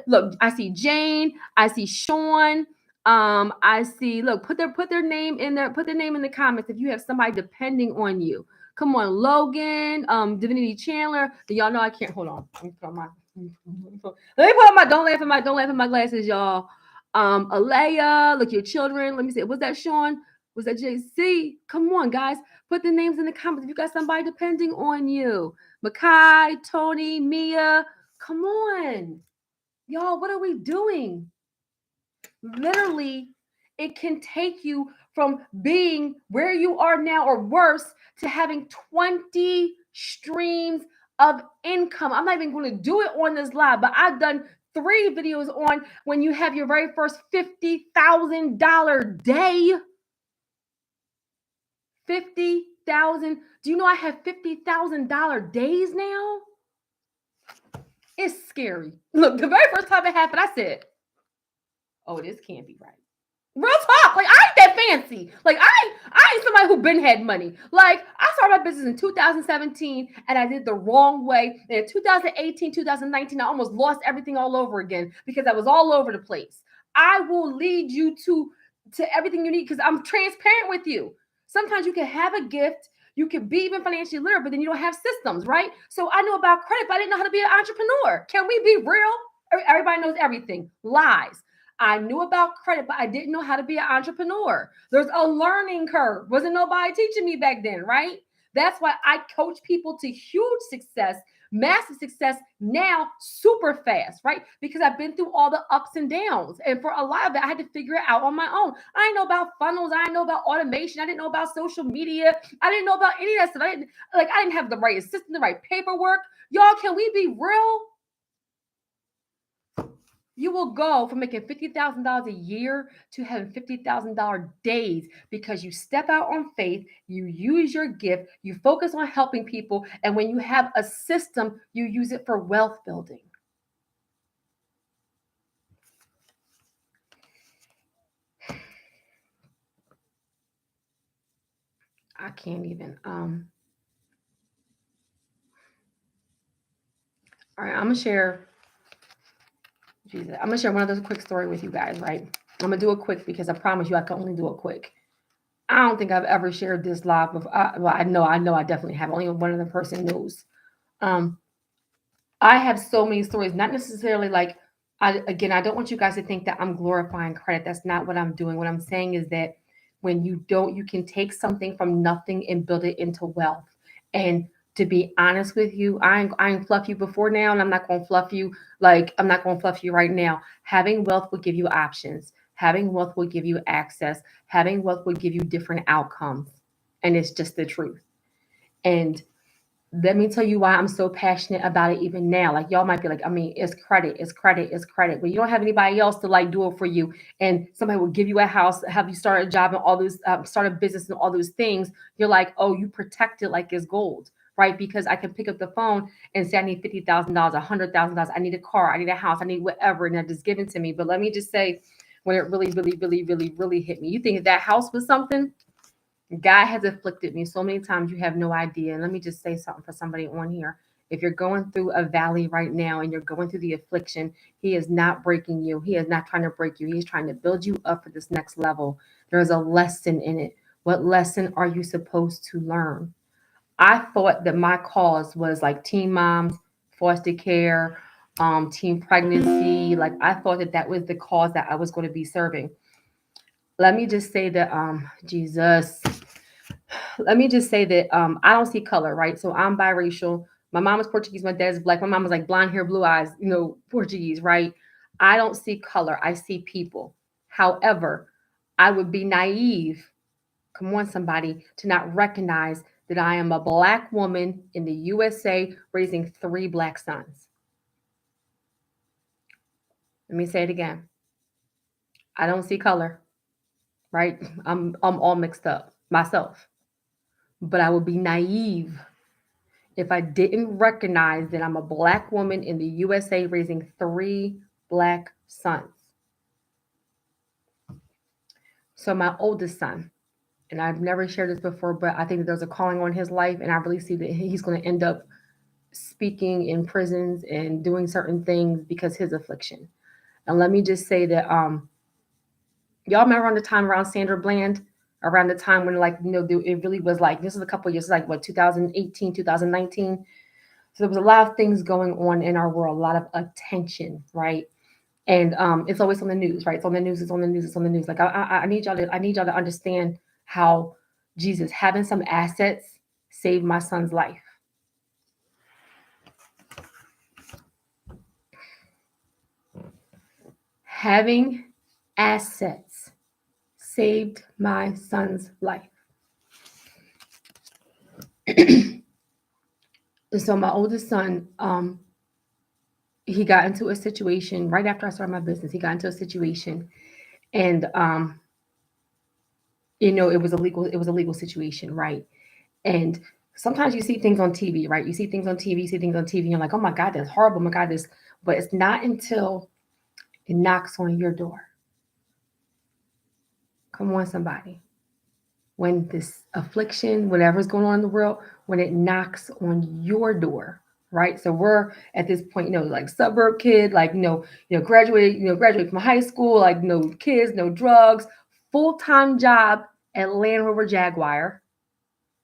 look, I see Jane, I see Sean, I see, look, put their name in there, put their name in the comments if you have somebody depending on you. Come on, Logan, Divinity Chandler. Y'all know I can't hold on. Let me put on my don't laugh at my glasses, y'all. Alea, look, your children. Let me see. Was that Sean? Was that JC? Come on, guys. Put the names in the comments if you got somebody depending on you. Makai, Tony, Mia. Come on. Y'all, what are we doing? Literally, it can take you from being where you are now or worse to having 20 streams of income. I'm not even going to do it on this live, but I've done 3 videos on when you have your very first $50,000 day. 50,000. Do you know I have $50,000 days now? It's scary. Look, the very first time it happened, I said, oh, this can't be right. Real talk. Like, I ain't that fancy. Like, I ain't somebody who been had money. Like, I started my business in 2017 and I did the wrong way. And in 2018, 2019, I almost lost everything all over again because I was all over the place. I will lead you to everything you need because I'm transparent with you. Sometimes you can have a gift, you can be even financially literate, but then you don't have systems, right? So I knew about credit, but I didn't know how to be an entrepreneur. Can we be real? Everybody knows everything. Lies. I knew about credit, but I didn't know how to be an entrepreneur. There's a learning curve. Wasn't nobody teaching me back then, right? That's why I coach people to huge success, massive success now, super fast, right? Because I've been through all the ups and downs. And for a lot of it, I had to figure it out on my own. I didn't know about funnels. I didn't know about automation. I didn't know about social media. I didn't know about any of that stuff. I didn't have the right assistant, the right paperwork. Y'all, can we be real? You will go from making $50,000 a year to having $50,000 days because you step out on faith, you use your gift, you focus on helping people, and when you have a system, you use it for wealth building. I can't even. All right, I'm gonna share. Jesus, I'm gonna share one other quick story with you guys, right? I'm gonna do it quick because I promise you I can only do it quick. I don't think I've ever shared this live before. Well, I know, I definitely have. Only one other person knows. Um, I have so many stories, not necessarily like, I don't want you guys to think that I'm glorifying credit. That's not what I'm doing. What I'm saying is that when you don't, you can take something from nothing and build it into wealth. And to be honest with you, I ain't fluff you before now, and I'm not going to fluff you like I'm not going to fluff you right now. Having wealth will give you options. Having wealth will give you access. Having wealth will give you different outcomes. And it's just the truth. And let me tell you why I'm so passionate about it even now. Like, y'all might be like, I mean, it's credit, it's credit, it's credit. But you don't have anybody else to like do it for you. And somebody will give you a house, have you start a job and all those, start a business and all those things. You're like, oh, you protect it like it's gold, right? Because I can pick up the phone and say, I need $50,000, $100,000. I need a car, I need a house, I need whatever. And they're just given to me. But let me just say, when it really, really, really, really, really hit me, you think that house was something? God has afflicted me so many times you have no idea. And let me just say something for somebody on here. If you're going through a valley right now and you're going through the affliction, He is not breaking you. He is not trying to break you. He's trying to build you up for this next level. There's a lesson in it. What lesson are you supposed to learn? I thought that my cause was like teen moms, foster care, teen pregnancy. Like, I thought that that was the cause that I was going to be serving. Let me just say that, Jesus, let me just say that I don't see color, right? So I'm biracial. My mom is Portuguese, my dad's black. My mom was like blonde hair, blue eyes, Portuguese, right? I don't see color. I see people. However, I would be naive, come on, somebody, to not recognize that I am a black woman in the USA raising 3 black sons. Let me say it again. I don't see color, right? I'm all mixed up myself. But I would be naive if I didn't recognize that I'm a black woman in the USA raising 3 black sons. So my oldest son, and I've never shared this before, but I think that there's a calling on his life, and I really see that he's going to end up speaking in prisons and doing certain things because his affliction. And let me just say that y'all remember around the time around Sandra Bland, around the time when it really was like, this is a couple of years, like what, 2018, 2019. So there was a lot of things going on in our world, a lot of attention, right? And it's always on the news, right? It's on the news. It's on the news. It's on the news. Like, I need y'all to, understand how Jesus having some assets saved my son's life. Having assets saved my son's life. So my oldest son, he got into a situation right after I started my business. He got into a situation, and it was a legal situation, right? And sometimes you see things on TV, right? You see things on TV, and you're like, oh my God, that's horrible. Oh my God, this. But it's not until it knocks on your door. Come on, somebody. when this affliction, whatever's going on in the world, when it knocks on your door, right? So we're at this point, like suburb kid, like graduated, graduated from high school, like no kids, no drugs, full-time job at Land Rover Jaguar.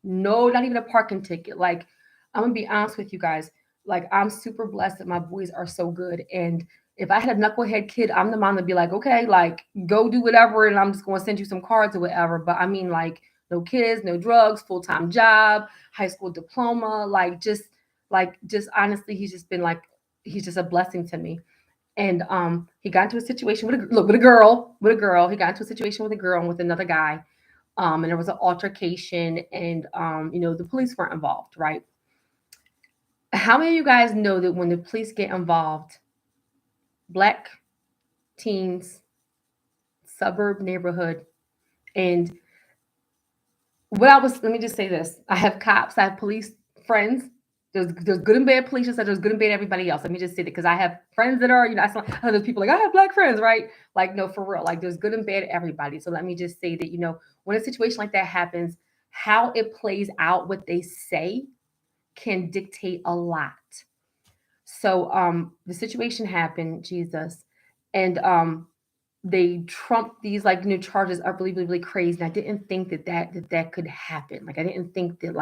No, not even a parking ticket. Like, I'm gonna be honest with you guys. Like, I'm super blessed that my boys are so good. And if I had a knucklehead kid, I'm the mom to be like, okay, like, go do whatever, and I'm just gonna send you some cards or whatever. But I mean, like, no kids, no drugs, full-time job, high school diploma, just honestly, he's just been like, he's just a blessing to me. And he got into a situation with a girl, He got into a situation with a girl and with another guy, and there was an altercation, and the police weren't involved, right? How many of you guys know that when the police get involved, black teens, suburb neighborhood, and let me just say this: I have cops, I have police friends. There's good and bad police, just like there's good and bad everybody else. Let me just say that because I have friends that are, I know there's people like, I have black friends, right? Like, no, for real. Like, there's good and bad everybody. So let me just say that, when a situation like that happens, how it plays out, what they say can dictate a lot. So the situation happened, Jesus, and they trumped these like new charges up really, really, really crazy. And I didn't think that could happen. Like, I didn't think that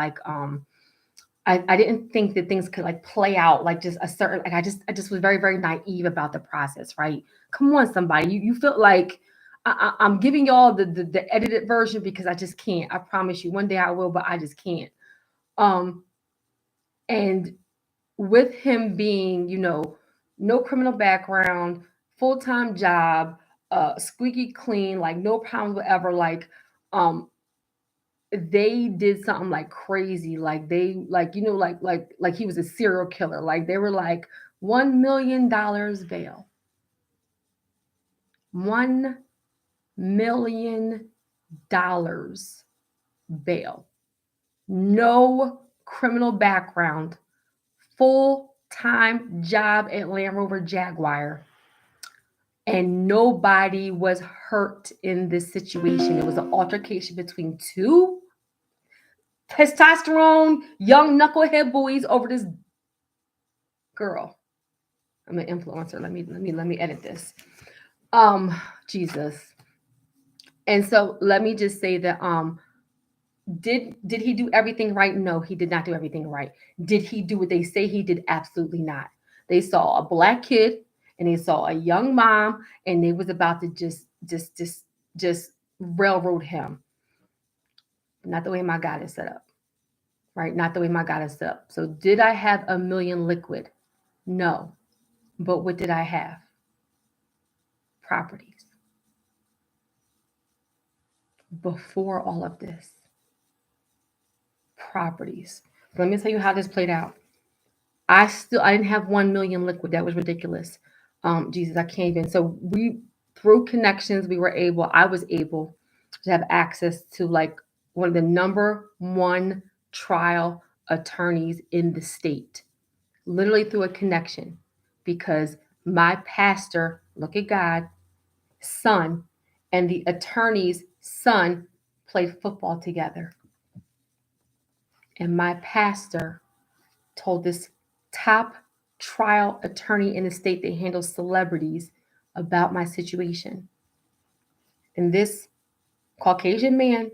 I didn't think that things could like play out like just a certain, like, I just was very, very naive about the process, right? Come on, somebody. You feel like I'm giving y'all the edited version because I just can't. I promise you one day I will, but I just can't. Um and with him being, no criminal background, full-time job, squeaky clean, like no problems whatever, um they did something like crazy, like they like like he was a serial killer, like they were like $1 million bail, $1 million bail, no criminal background, full time job at Land Rover Jaguar, and nobody was hurt in this situation. It was an altercation between two testosterone young knucklehead boys over this girl. I'm an influencer. Let me edit this. Jesus. And so let me just say that did he do everything right? No, he did not do everything right. Did he do what they say he did? Absolutely not. They saw a black kid and they saw a young mom and they was about to just railroad him. Not the way my God is set up, right? Not the way my God is set up. So did I have a million liquid? No. But what did I have? Properties. Before all of this, properties. Let me tell you how this played out. I didn't have 1 million liquid. That was ridiculous. Jesus, I can't even. So through connections, I was able to have access to like one of the number one trial attorneys in the state, literally through a connection, because my pastor, look at God, son, and the attorney's son played football together. And my pastor told this top trial attorney in the state that handles celebrities about my situation. And this Caucasian man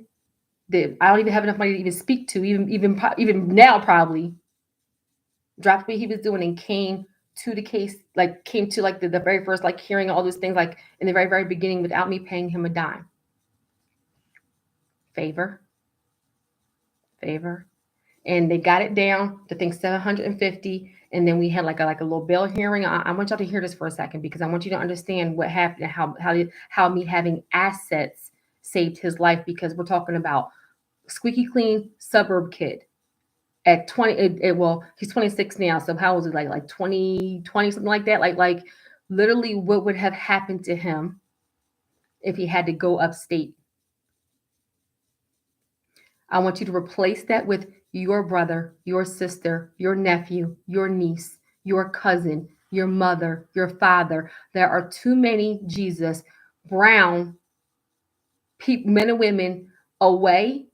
that I don't even have enough money to even speak to, even now probably, dropped what he was doing and came to the case, like came to like the very first like hearing, all those things, like in the very, very beginning, without me paying him a dime. Favor. And they got it down to think 750. And then we had like a little bail hearing. I want y'all to hear this for a second because I want you to understand what happened and how me having assets saved his life, because we're talking about squeaky clean suburb kid at 20. Well, he's 26 now. So how was it, like 20, something like that? Like literally what would have happened to him if he had to go upstate. I want you to replace that with your brother, your sister, your nephew, your niece, your cousin, your mother, your father. There are too many, Jesus, brown men and women away.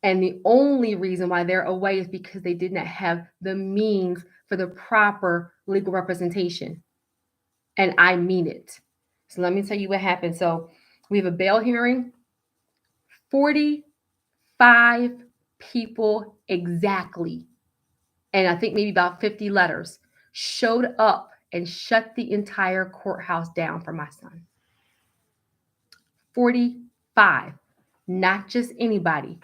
And the only reason why they're away is because they did not have the means for the proper legal representation. And I mean it. So let me tell you what happened. So we have a bail hearing. 45 people exactly, and I think maybe about 50 letters, showed up and shut the entire courthouse down for my son. 45. Not just anybody,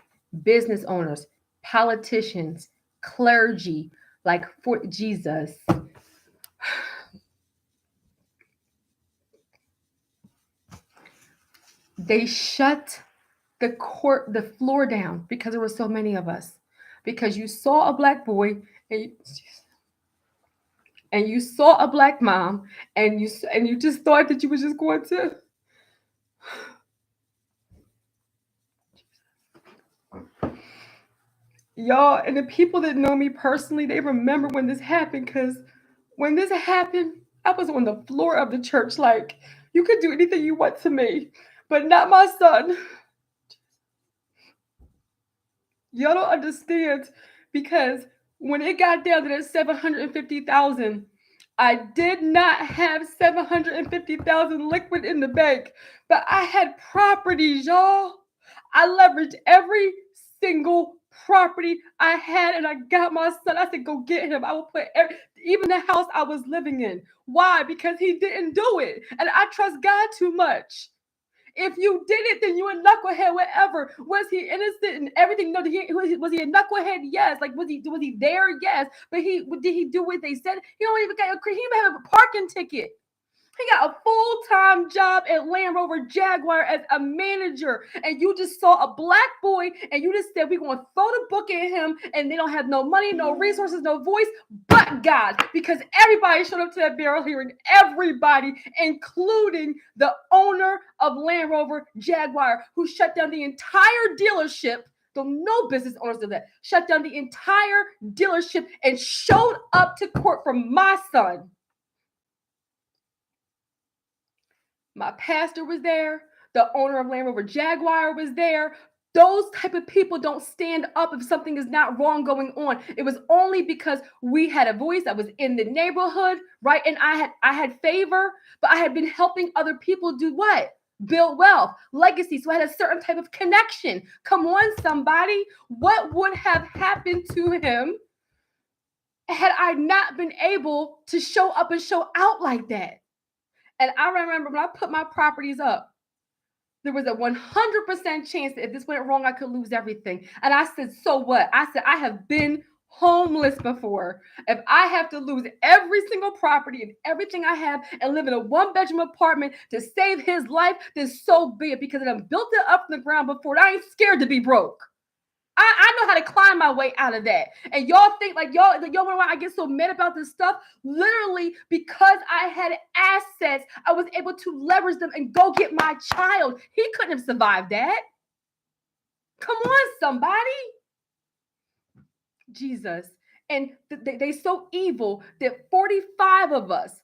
business owners, politicians, clergy, like for Jesus. They shut the floor down because there were so many of us. Because you saw a black boy and you saw a black mom and you just thought that you were just going to y'all, and the people that know me personally, they remember when this happened, because when this happened, I was on the floor of the church like, you could do anything you want to me, but not my son. Y'all don't understand, because when it got down to that 750,000, I did not have 750,000 liquid in the bank, but I had properties, y'all. I leveraged every single property I had, and I got my son. I said, go get him. I will put even the house I was living in. Why? Because he didn't do it, and I trust God too much. If you did it, then you a knucklehead. Whatever. Was he innocent and everything? No. Was he a knucklehead? Yes. Like was he there? Yes. But did he do what they said? He don't even got. He even have a parking ticket. He got a full-time job at Land Rover Jaguar as a manager. And you just saw a black boy and you just said, we're going to throw the book at him, and they don't have no money, no resources, no voice, but God. Because everybody showed up to that barrel hearing. Everybody, including the owner of Land Rover Jaguar, who shut down the entire dealership. Though no business owners did that. Shut down the entire dealership and showed up to court for my son. My pastor was there. The owner of Land Rover Jaguar was there. Those type of people don't stand up if something is not wrong going on. It was only because we had a voice. I was in the neighborhood, right? And I had favor, but I had been helping other people do what? Build wealth, legacy. So I had a certain type of connection. Come on, somebody. What would have happened to him had I not been able to show up and show out like that? And I remember when I put my properties up, there was a 100% chance that if this went wrong, I could lose everything. And I said, so what? I said, I have been homeless before. If I have to lose every single property and everything I have and live in a one-bedroom apartment to save his life, then so be it, because I done built it up from the ground before. And I ain't scared to be broke. I know how to climb my way out of that. And y'all think like y'all wonder why I get so mad about this stuff? Literally, because I had assets, I was able to leverage them and go get my child. He couldn't have survived that. Come on, somebody. Jesus. And they so evil that 45 of us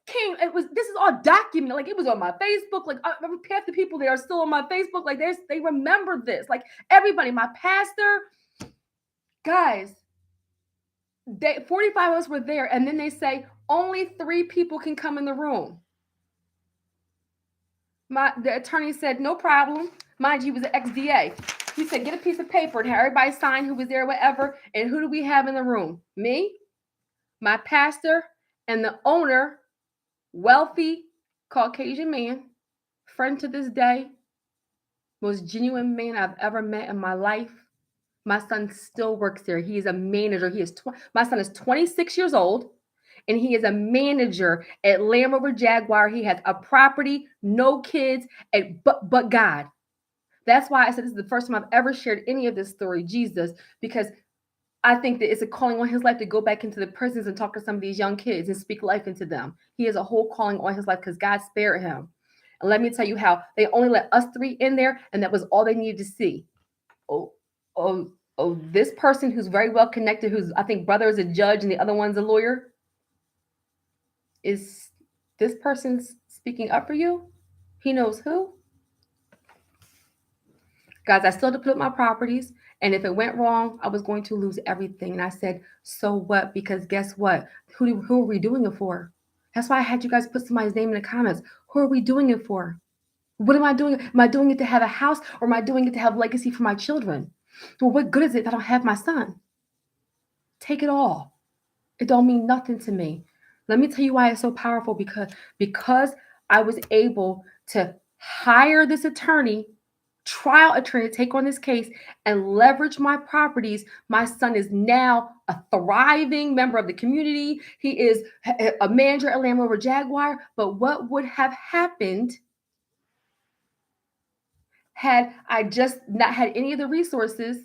came. This is all documented. Like, it was on my Facebook. Like, half the people that are still on my Facebook, like they remember this. Like, everybody, my pastor, guys, 45 of us were there, and then they say only 3 people can come in the room. The attorney said, no problem. Mind you, he was an ex-DA. He said, get a piece of paper and have everybody sign who was there, whatever. And who do we have in the room? Me, my pastor, and the owner, wealthy Caucasian man, friend to this day, most genuine man I've ever met in my life. My son still works there. He is a manager. My son is 26 years old, and he is a manager at Land Rover Jaguar. He has a property, no kids, but God. That's why I said this is the first time I've ever shared any of this story, Jesus, because I think that it's a calling on his life to go back into the prisons and talk to some of these young kids and speak life into them. He has a whole calling on his life because God spared him. And let me tell you how they only let us 3 in there, and that was all they needed to see. This person who's very well connected, who's, I think, brother is a judge and the other one's a lawyer. Is this person speaking up for you? He knows who? Guys, I still had to put up my properties. And if it went wrong, I was going to lose everything. And I said, so what? Because guess what? Who are we doing it for? That's why I had you guys put somebody's name in the comments. Who are we doing it for? What am I doing? Am I doing it to have a house, or am I doing it to have legacy for my children? Well, what good is it if I don't have my son? Take it all. It don't mean nothing to me. Let me tell you why it's so powerful, because I was able to hire this attorney, trial attorney, to take on this case and leverage my properties. My son is now a thriving member of the community. He is a manager at Land Rover Jaguar. But what would have happened had I just not had any of the resources?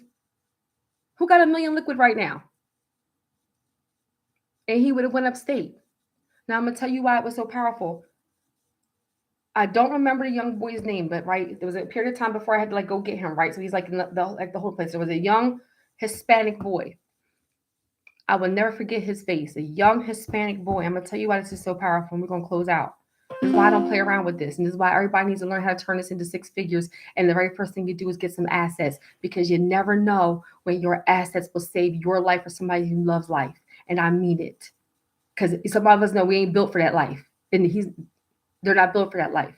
Who got $1 million liquid right now? And he would have went upstate. Now I'm gonna tell you why it was so powerful. I don't remember the young boy's name, but right, there was a period of time before I had to like go get him, right? So he's like in the whole place. There was a young Hispanic boy. I will never forget his face. A young Hispanic boy. I'm gonna tell you why this is so powerful. And we're gonna close out. This is why I don't play around with this, and this is why everybody needs to learn how to turn this into six figures. And the very first thing you do is get some assets, because you never know when your assets will save your life or somebody who loves life. And I mean it, because some of us know we ain't built for that life, and they're not built for that life.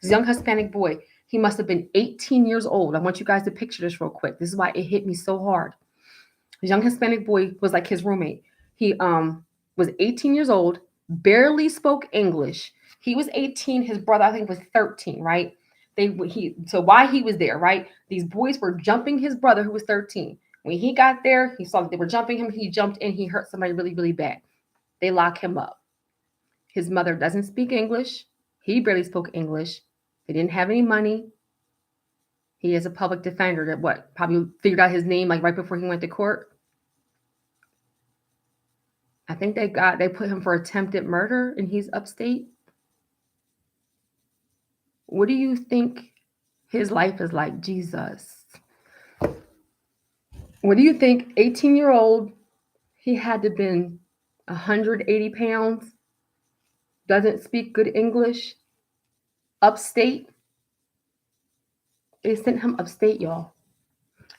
This young Hispanic boy, he must have been 18 years old. I want you guys to picture this real quick. This is why it hit me so hard. This young Hispanic boy was like his roommate. He was 18 years old, barely spoke English. He was 18. His brother, I think, was 13. Right? So why he was there? Right? These boys were jumping his brother, who was 13. When he got there, he saw that they were jumping him. He jumped in. He hurt somebody really, really bad. They lock him up. His mother doesn't speak English. He barely spoke English. They didn't have any money. He is a public defender that probably figured out his name like right before he went to court. I think they put him for attempted murder, and he's upstate. What do you think his life is like? Jesus. What do you think? 18-year-old, he had to been 180 pounds, doesn't speak good English, upstate. They sent him upstate, y'all.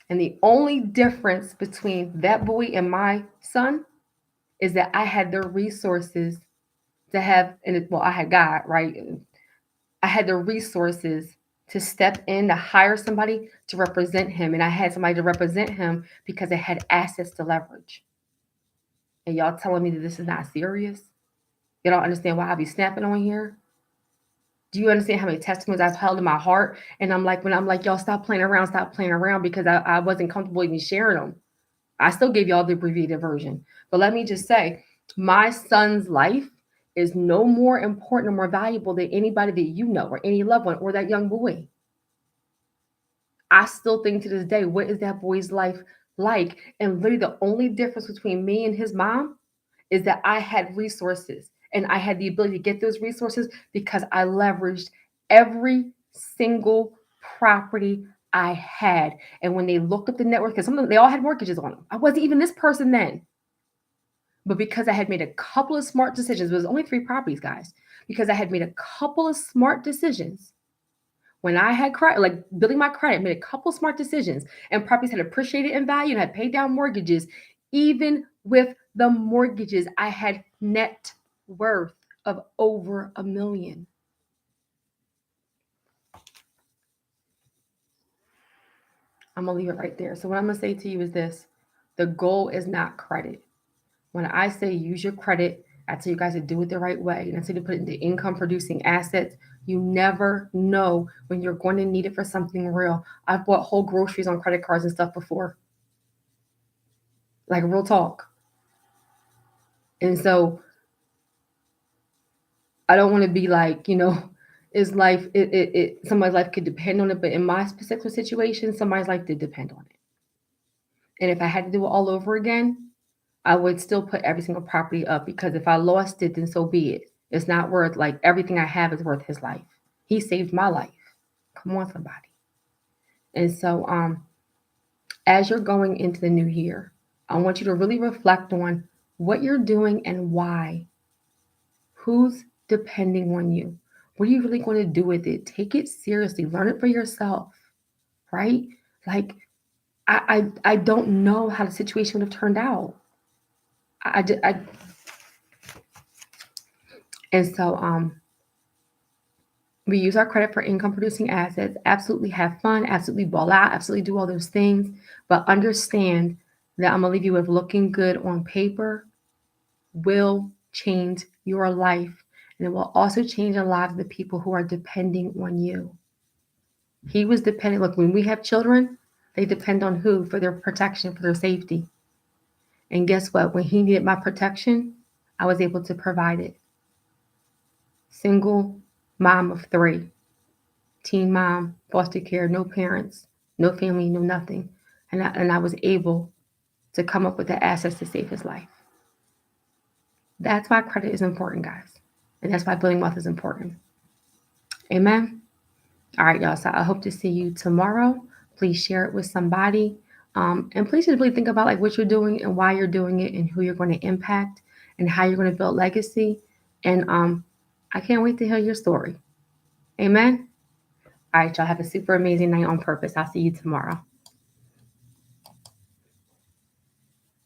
And the only difference between that boy and my son is that I had the resources to have, I had God, right? I had the resources to step in, to hire somebody to represent him. And I had somebody to represent him because I had assets to leverage. And y'all telling me that this is not serious? You don't understand why I be snapping on here? Do you understand how many testimonies I've held in my heart? And when I'm like, y'all stop playing around, because I wasn't comfortable even sharing them. I still gave y'all the abbreviated version. But let me just say, my son's life is no more important or more valuable than anybody that you know, or any loved one, or that young boy. I still think to this day, what is that boy's life like? And literally the only difference between me and his mom is that I had resources, and I had the ability to get those resources because I leveraged every single property I had. And when they looked up the net worth, because some of them, they all had mortgages on them. I wasn't even this person then. But because I had made a couple of smart decisions, it was only 3 properties, guys, because I had made a couple of smart decisions. When I had credit, like building my credit, made a couple smart decisions, and properties had appreciated in value and had paid down mortgages. Even with the mortgages, I had net worth of over $1 million. I'm gonna leave it right there. So what I'm gonna say to you is this: the goal is not credit. When I say use your credit, I tell you guys to do it the right way, and I say to put it into income producing assets. You never know when you're going to need it for something real. I've bought whole groceries on credit cards and stuff before. Like real talk. And so I don't want to be like, is life somebody's life could depend on it, but in my specific situation, somebody's life did depend on it. And if I had to do it all over again, I would still put every single property up, because if I lost it, then so be it. It's not worth, like, everything I have is worth his life. He saved my life. Come on, somebody. And so as you're going into the new year, I want you to really reflect on what you're doing and why. Who's depending on you? What are you really going to do with it? Take it seriously. Learn it for yourself, right? Like, I don't know how the situation would have turned out. And so we use our credit for income producing assets, absolutely have fun, absolutely ball out, absolutely do all those things, but understand that I'm gonna leave you with looking good on paper will change your life, and it will also change a lot of the people who are depending on you. He was depending, look, when we have children, they depend on who for their protection, for their safety. And guess what? When he needed my protection, I was able to provide it. Single mom of 3, teen mom, foster care, no parents, no family, no nothing. And I was able to come up with the assets to save his life. That's why credit is important, guys. And that's why building wealth is important. Amen. All right, y'all. So I hope to see you tomorrow. Please share it with somebody. And please just really think about like what you're doing and why you're doing it and who you're going to impact and how you're going to build legacy. And I can't wait to hear your story. Amen. All right, y'all. Have a super amazing night on purpose. I'll see you tomorrow.